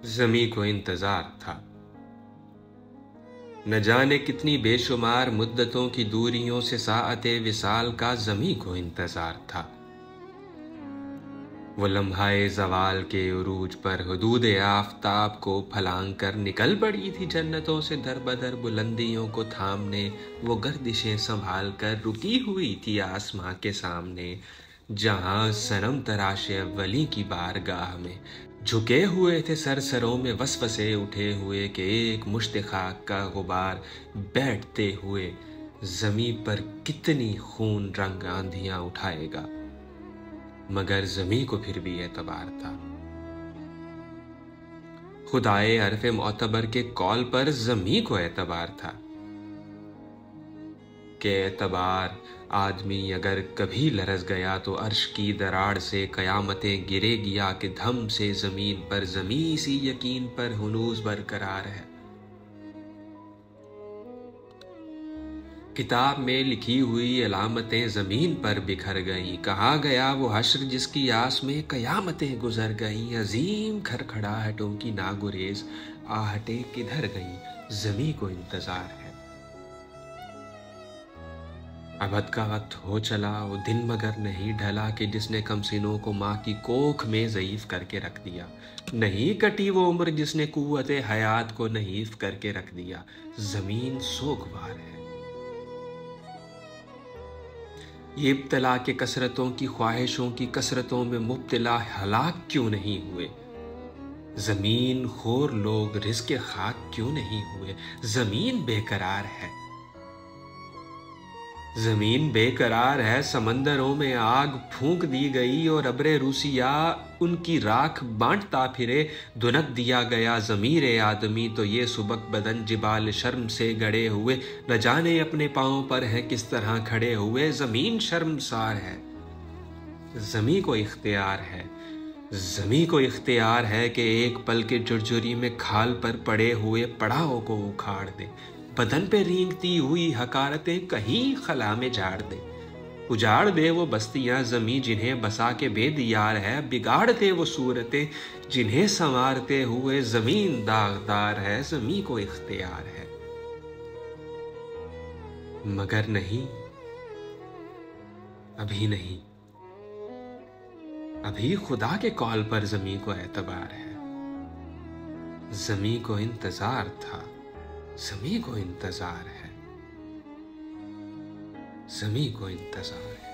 ज़मीं को इंतज़ार था। न जाने कितनी बेशुमार मुद्दतों की दूरियों से साअते विसाल का ज़मीं को इंतज़ार था। वो लम्हाए ज़वाल के उरूज पर हुदूद आफ़ताब को फलांग कर निकल पड़ी थी जन्नतों से दर बदर बुलंदियों को थामने। वो गर्दिशें संभाल कर रुकी हुई थी आसमां के सामने, जहां सनम तराशे अव्वली की बारगाह में झुके हुए थे सरसरों में वसवसे उठे हुए कि एक मुश्त खाक का गुबार बैठते हुए ज़मीं पर कितनी खून रंग आंधियां उठाएगा। मगर ज़मीं को फिर भी एतबार था। खुदाए अरफ़े मोतबर के कॉल पर ज़मीं को एतबार था कि एतबार आदमी अगर कभी लरज़ गया तो अर्श की दराड़ से क़यामतें गिरेगी आके धम से ज़मीन पर। ज़मीं सी यकीन पर हुनूस बरकरार है। किताब में लिखी हुई अलामतें ज़मीन पर बिखर गईं। कहा गया वो हश्र जिसकी आस में क़यामतें गुजर गईं। अजीम खड़खड़ाहटों की नागुरेज आहटें किधर गईं। ज़मीं को इंतज़ार है। अबद का वक्त हो चला वो दिन मगर नहीं ढला कि जिसने कमसिनों को माँ की कोख में ज़ईफ़ करके रख दिया। नहीं कटी वो उम्र जिसने कुव्वते हयात को नहीफ़ करके रख दिया। ज़मीन सोगवार है। ये इब्तला के कसरतों की ख्वाहिशों की कसरतों में मुब्तला हलाक क्यों नहीं हुए। ज़मीन खोर लोग रिज़्क़ खाक क्यों नहीं हुए। ज़मीन बेकरार है। ज़मीन बेकरार है। समंदरों में आग फूंक दी गई और अब्रे रूसिया उनकी राख बांटता फिरे। धुनक दिया गया ज़मीरे आदमी तो ये सुबक बदन जिबाल शर्म से गड़े हुए न जाने अपने पाँव पर हैं किस तरह खड़े हुए। ज़मीन शर्मसार है। ज़मीं को इख्तियार है। ज़मीं को इख्तियार है कि एक पल के जुरजुरी में खाल पर पड़े हुए पड़ावों को उखाड़ दे। बदन पे रेंगती हुई हकारतें कहीं खला में झाड़ दे। उजाड़ दे वो बस्तियां ज़मीं जिन्हें बसा के बेदियार है। बिगाड़ दे वो सूरतें जिन्हें संवारते हुए ज़मीन दागदार है। ज़मीं को इख्तियार है। मगर नहीं, अभी नहीं। अभी खुदा के कॉल पर ज़मीं को एतबार है। ज़मीं को इंतज़ार था। ज़मीं को इंतज़ार है। ज़मीं को इंतज़ार है।